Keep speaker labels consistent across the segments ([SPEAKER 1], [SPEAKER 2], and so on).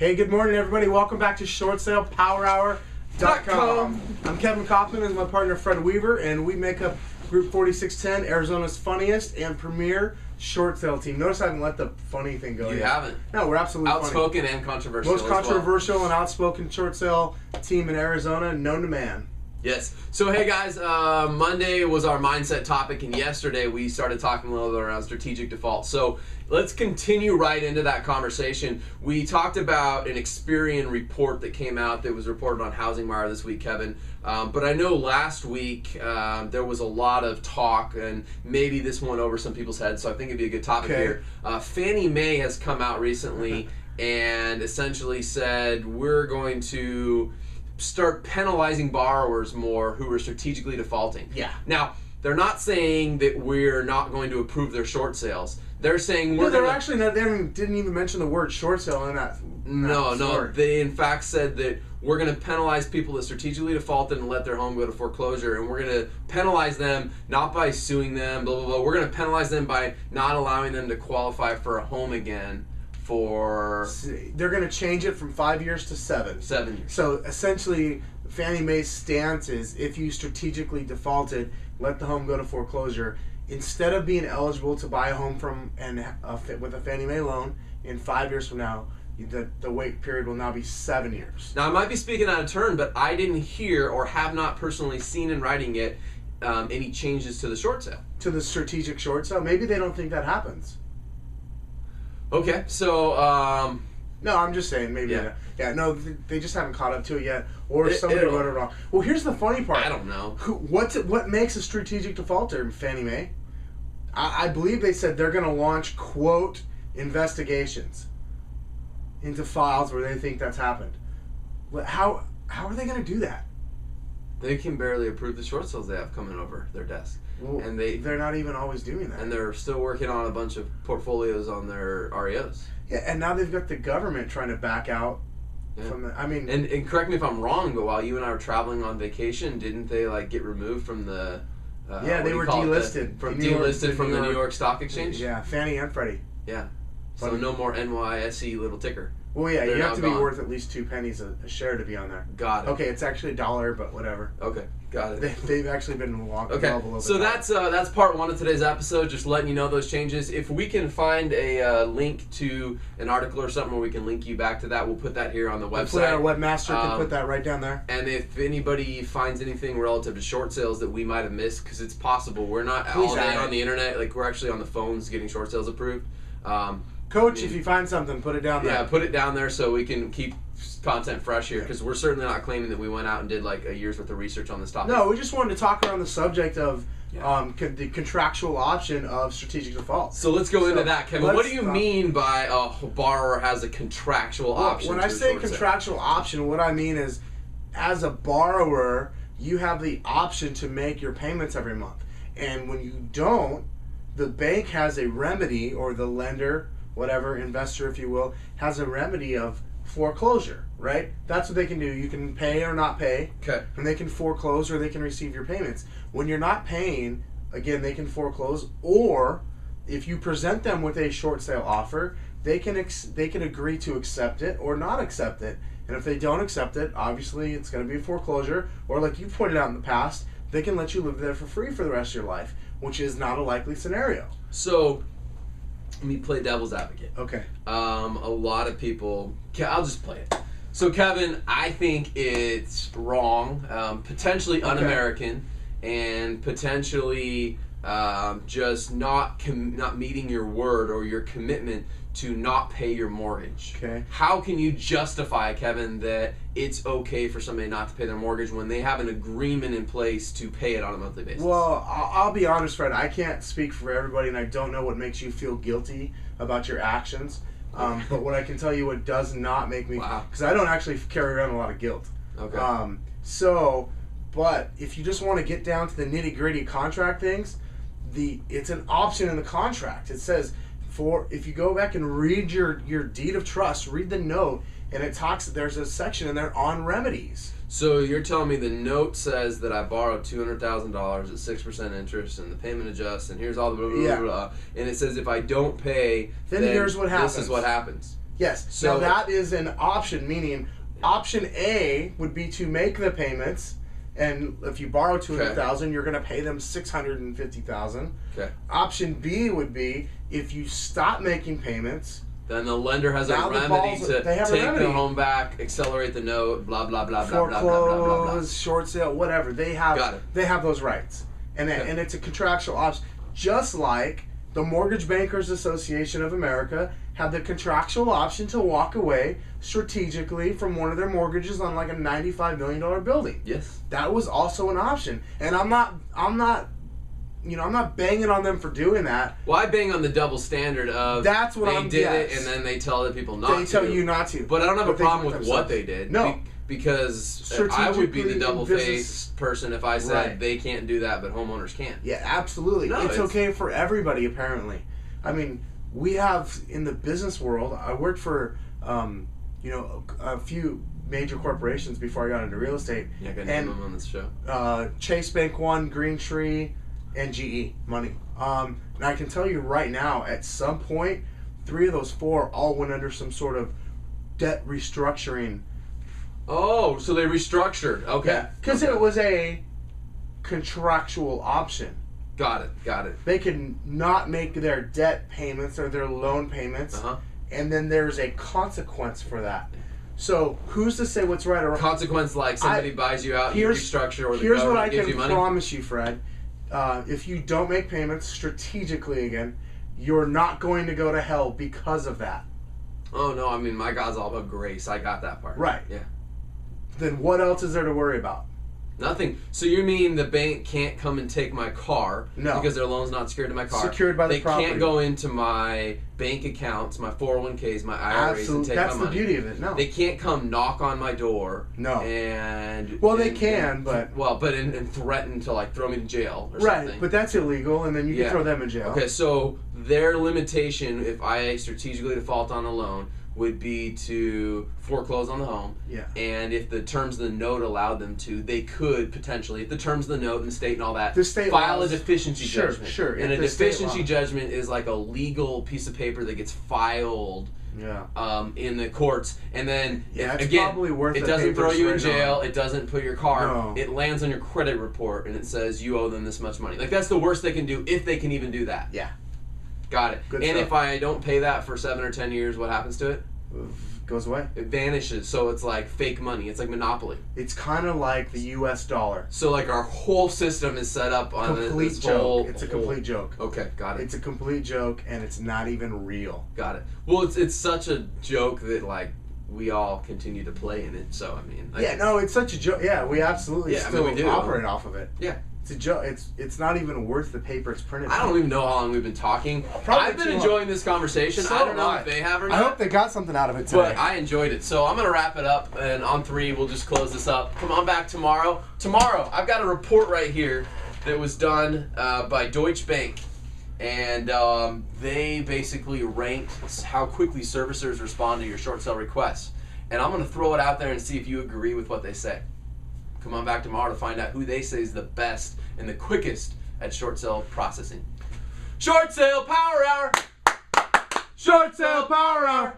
[SPEAKER 1] Hey, good morning, everybody. Welcome back to ShortSalePowerHour.com. I'm Kevin Kauffman and my partner Fred Weaver, and we make up Group 4610, Arizona's funniest and premier short sale team. Notice I haven't let the funny thing go yet.
[SPEAKER 2] You haven't?
[SPEAKER 1] No, we're absolutely
[SPEAKER 2] outspoken
[SPEAKER 1] funny.
[SPEAKER 2] And controversial.
[SPEAKER 1] Most controversial and outspoken short sale team in Arizona, known to man.
[SPEAKER 2] Yes. So, hey guys, Monday was our mindset topic, and yesterday we started talking a little bit around strategic default. So, let's continue right into that conversation. We talked about an Experian report that came out that was reported on Housing Wire this week, Kevin. But I know last week there was a lot of talk, and maybe this went over some people's heads, so I think it'd be a good topic here. Fannie Mae has come out recently and essentially said we're going to start penalizing borrowers more who are strategically defaulting.
[SPEAKER 1] Yeah.
[SPEAKER 2] Now, they're not saying that we're not going to approve their short sales. They're saying we're
[SPEAKER 1] they're actually not. They didn't even mention the word short sale in that.
[SPEAKER 2] No. They in fact said that we're going to penalize people that strategically defaulted and let their home go to foreclosure, and we're going to penalize them not by suing them, blah blah blah. We're going to penalize them by not allowing them to qualify for a home again.
[SPEAKER 1] They're going to change it from 5 years to 7.
[SPEAKER 2] 7 years.
[SPEAKER 1] So essentially, Fannie Mae's stance is if you strategically defaulted, let the home go to foreclosure. Instead of being eligible to buy a home with a Fannie Mae loan in 5 years from now, the wait period will now be 7 years.
[SPEAKER 2] Now, I might be speaking out of turn, but I didn't hear or have not personally seen in writing yet any changes to the short sale.
[SPEAKER 1] To the strategic short sale? Maybe they don't think that happens.
[SPEAKER 2] Okay, so
[SPEAKER 1] no, I'm just saying maybe.
[SPEAKER 2] Yeah.
[SPEAKER 1] No, they just haven't caught up to it yet, or somebody wrote it wrong. Well, here's the funny part.
[SPEAKER 2] I don't know.
[SPEAKER 1] What makes a strategic defaulter in Fannie Mae? I believe they said they're going to launch, quote, investigations into files where they think that's happened. How are they going to do that?
[SPEAKER 2] They can barely approve the short sales they have coming over their desk.
[SPEAKER 1] Well,
[SPEAKER 2] and
[SPEAKER 1] they're not even always doing that.
[SPEAKER 2] And they're still working on a bunch of portfolios on their REOs.
[SPEAKER 1] Yeah, and now they've got the government trying to back out from the... I mean...
[SPEAKER 2] And correct me if I'm wrong, but while you and I were traveling on vacation, didn't they get removed from the...
[SPEAKER 1] they were delisted.
[SPEAKER 2] Delisted from the New York Stock Exchange?
[SPEAKER 1] Yeah, Fannie and Freddie.
[SPEAKER 2] Yeah. So no more NYSE little ticker.
[SPEAKER 1] Well, yeah, you have to be worth at least 2 pennies a share to be on there.
[SPEAKER 2] Got it.
[SPEAKER 1] Okay, it's actually $1, but whatever.
[SPEAKER 2] Okay, got it.
[SPEAKER 1] They've actually been walking.
[SPEAKER 2] Okay, so that's part 1 of today's episode. Just letting you know those changes. If we can find a link to an article or something where we can link you back to that, we'll put that here on the website.
[SPEAKER 1] Our webmaster can put that right down there.
[SPEAKER 2] And if anybody finds anything relative to short sales that we might have missed, because it's possible we're not all day on the internet. We're actually on the phones getting short sales approved.
[SPEAKER 1] Coach, if you find something, put it down there.
[SPEAKER 2] Yeah, put it down there so we can keep content fresh here, because we're certainly not claiming that we went out and did a year's worth of research on this topic.
[SPEAKER 1] No, we just wanted to talk around the subject of the contractual option of strategic default.
[SPEAKER 2] So let's go into that, Kevin. What do you mean by a borrower has a contractual option?
[SPEAKER 1] When I say contractual option, what I mean is, as a borrower, you have the option to make your payments every month. And when you don't, the bank has a remedy, or the lender, whatever, investor, if you will, has a remedy of foreclosure, right? That's what they can do. You can pay or not pay, and they can foreclose or they can receive your payments. When you're not paying, again, they can foreclose, or if you present them with a short sale offer, they can agree to accept it or not accept it. And if they don't accept it, obviously it's going to be a foreclosure, or like you've pointed out in the past, they can let you live there for free for the rest of your life, which is not a likely scenario.
[SPEAKER 2] So, let me play devil's advocate.
[SPEAKER 1] Okay.
[SPEAKER 2] A lot of people... I'll just play it. So, Kevin, I think it's wrong, potentially un-American, and potentially just not meeting your word or your commitment to not pay your mortgage.
[SPEAKER 1] Okay.
[SPEAKER 2] How can you justify, Kevin, that it's okay for somebody not to pay their mortgage when they have an agreement in place to pay it on a monthly basis?
[SPEAKER 1] Well, I'll be honest, Fred. I can't speak for everybody, and I don't know what makes you feel guilty about your actions. But what I can tell you, what does not make me, because I don't actually carry around a lot of guilt.
[SPEAKER 2] Okay.
[SPEAKER 1] But if you just want to get down to the nitty-gritty contract things, it's an option in the contract. It says, if you go back and read your deed of trust, read the note, and it talks, there's a section in there on remedies.
[SPEAKER 2] So you're telling me the note says that I borrowed $200,000 at 6% interest, and the payment adjusts, and here's all the blah, blah, blah, blah, and it says if I don't pay,
[SPEAKER 1] then here's what happens.
[SPEAKER 2] This is what happens.
[SPEAKER 1] Yes.
[SPEAKER 2] So
[SPEAKER 1] now that is an option, meaning option A would be to make the payments, and if you borrow $200,000, you're going to pay them $650,000.
[SPEAKER 2] Okay.
[SPEAKER 1] Option B would be if you stop making payments.
[SPEAKER 2] Then the lender has a
[SPEAKER 1] Now the
[SPEAKER 2] remedy
[SPEAKER 1] balls-
[SPEAKER 2] to
[SPEAKER 1] they have a
[SPEAKER 2] take
[SPEAKER 1] remedy.
[SPEAKER 2] the home back, accelerate the note, blah blah blah blah blah blah blah blah blah.
[SPEAKER 1] Foreclose, short sale, whatever. They have.
[SPEAKER 2] Got it.
[SPEAKER 1] They have those rights, and it's a contractual option, just like the Mortgage Bankers Association of America had the contractual option to walk away strategically from one of their mortgages on like a $95 million building.
[SPEAKER 2] Yes.
[SPEAKER 1] That was also an option, and I'm not, I'm not banging on them for doing that.
[SPEAKER 2] Well, I bang on the double standard of
[SPEAKER 1] That's what
[SPEAKER 2] they did it, and then they tell other people not to.
[SPEAKER 1] They tell you not to.
[SPEAKER 2] But I don't have a
[SPEAKER 1] But they
[SPEAKER 2] problem
[SPEAKER 1] do it
[SPEAKER 2] with what
[SPEAKER 1] themselves.
[SPEAKER 2] they did.
[SPEAKER 1] No.
[SPEAKER 2] Because I would be the
[SPEAKER 1] Strategically in
[SPEAKER 2] double-faced
[SPEAKER 1] business-
[SPEAKER 2] person if I said
[SPEAKER 1] Right.
[SPEAKER 2] they can't do that, but homeowners can.
[SPEAKER 1] Yeah, absolutely.
[SPEAKER 2] No,
[SPEAKER 1] it's
[SPEAKER 2] it's-
[SPEAKER 1] okay for everybody, apparently. I mean, we have in the business world. I worked for, a few major corporations before I got into real estate.
[SPEAKER 2] Yeah, I got name them on this show.
[SPEAKER 1] Chase Bank One, Green Tree, and GE Money. And I can tell you right now, at some point, 3 of those 4 all went under some sort of debt restructuring.
[SPEAKER 2] Oh, so they restructured. Okay.
[SPEAKER 1] Because
[SPEAKER 2] Okay.
[SPEAKER 1] it was a contractual option.
[SPEAKER 2] Got it.
[SPEAKER 1] They can not make their debt payments or their loan payments,
[SPEAKER 2] Uh-huh.
[SPEAKER 1] and then there's a consequence for that. So who's to say what's right or wrong?
[SPEAKER 2] Consequence like somebody buys you out, you restructure, or the
[SPEAKER 1] here's what
[SPEAKER 2] government
[SPEAKER 1] I
[SPEAKER 2] gives
[SPEAKER 1] can
[SPEAKER 2] you money.
[SPEAKER 1] promise you, Fred. If you don't make payments strategically again, you're not going to go to hell because of that.
[SPEAKER 2] Oh no, I mean my God's all about grace. I got that part.
[SPEAKER 1] Right.
[SPEAKER 2] Yeah.
[SPEAKER 1] Then what else is there to worry about?
[SPEAKER 2] Nothing. So you mean the bank can't come and take my car
[SPEAKER 1] No.
[SPEAKER 2] because their loan's not secured to my car?
[SPEAKER 1] Secured by the property.
[SPEAKER 2] They can't go into my bank accounts, my 401ks, my IRAs, and take
[SPEAKER 1] That's
[SPEAKER 2] my
[SPEAKER 1] the
[SPEAKER 2] money.
[SPEAKER 1] beauty of it. No.
[SPEAKER 2] They can't come knock on my door.
[SPEAKER 1] No.
[SPEAKER 2] And
[SPEAKER 1] Well, they can, but
[SPEAKER 2] and threaten to like throw me to jail or
[SPEAKER 1] right.
[SPEAKER 2] something.
[SPEAKER 1] But that's illegal, and then you can
[SPEAKER 2] Yeah.
[SPEAKER 1] throw them in jail.
[SPEAKER 2] Okay, so their limitation, if I strategically default on a loan, would be to foreclose on the home.
[SPEAKER 1] Yeah.
[SPEAKER 2] And if the terms of the note allowed them to, they could potentially, if the terms of the note and the state and all that,
[SPEAKER 1] The state
[SPEAKER 2] file
[SPEAKER 1] laws-
[SPEAKER 2] a deficiency
[SPEAKER 1] Sure,
[SPEAKER 2] judgment.
[SPEAKER 1] sure,
[SPEAKER 2] And
[SPEAKER 1] if
[SPEAKER 2] a
[SPEAKER 1] the state
[SPEAKER 2] deficiency
[SPEAKER 1] law-
[SPEAKER 2] judgment is like a legal piece of paper that gets filed
[SPEAKER 1] Yeah.
[SPEAKER 2] in the courts, and then
[SPEAKER 1] Yeah, it's
[SPEAKER 2] again,
[SPEAKER 1] probably worth
[SPEAKER 2] it
[SPEAKER 1] the
[SPEAKER 2] doesn't throw
[SPEAKER 1] papers
[SPEAKER 2] you in
[SPEAKER 1] right
[SPEAKER 2] jail.
[SPEAKER 1] on.
[SPEAKER 2] It doesn't put your car.
[SPEAKER 1] No.
[SPEAKER 2] It lands on your credit report, and it says you owe them this much money. Like that's the worst they can do if they can even do that.
[SPEAKER 1] Yeah.
[SPEAKER 2] Got it.
[SPEAKER 1] Good
[SPEAKER 2] and
[SPEAKER 1] stuff.
[SPEAKER 2] if I don't pay that for 7 or 10 years, what happens to it?
[SPEAKER 1] Goes away.
[SPEAKER 2] It vanishes. So it's like fake money. It's like monopoly.
[SPEAKER 1] It's kind of like the U.S. dollar.
[SPEAKER 2] So like our whole system is set up on
[SPEAKER 1] Complete
[SPEAKER 2] this
[SPEAKER 1] joke.
[SPEAKER 2] whole.
[SPEAKER 1] It's a complete joke.
[SPEAKER 2] Okay, got it.
[SPEAKER 1] It's a complete joke, and it's not even real.
[SPEAKER 2] Got it. Well, it's such a joke that like we all continue to play in it. So I mean.
[SPEAKER 1] Yeah, no, it's such a joke. Yeah, we absolutely
[SPEAKER 2] Yeah, I mean,
[SPEAKER 1] still
[SPEAKER 2] we do.
[SPEAKER 1] operate off of it.
[SPEAKER 2] Yeah.
[SPEAKER 1] It's a joke. It's not even worth the paper it's printed.
[SPEAKER 2] I don't even know how long we've been talking.
[SPEAKER 1] Probably
[SPEAKER 2] I've been
[SPEAKER 1] too long.
[SPEAKER 2] enjoying this conversation.
[SPEAKER 1] So
[SPEAKER 2] I don't know
[SPEAKER 1] am
[SPEAKER 2] if they have or
[SPEAKER 1] I
[SPEAKER 2] not.
[SPEAKER 1] hope they got something out of it today.
[SPEAKER 2] But I enjoyed it. So I'm going to wrap it up, and on 3, we'll just close this up. Come on back tomorrow. Tomorrow, I've got a report right here that was done by Deutsche Bank. And they basically ranked how quickly servicers respond to your short sale requests. And I'm going to throw it out there and see if you agree with what they say. Come on back tomorrow to find out who they say is the best and the quickest at short sale processing. Short sale power hour!
[SPEAKER 1] Short sale power hour.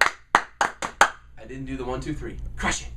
[SPEAKER 2] I didn't do the 1, 2, 3. Crush it!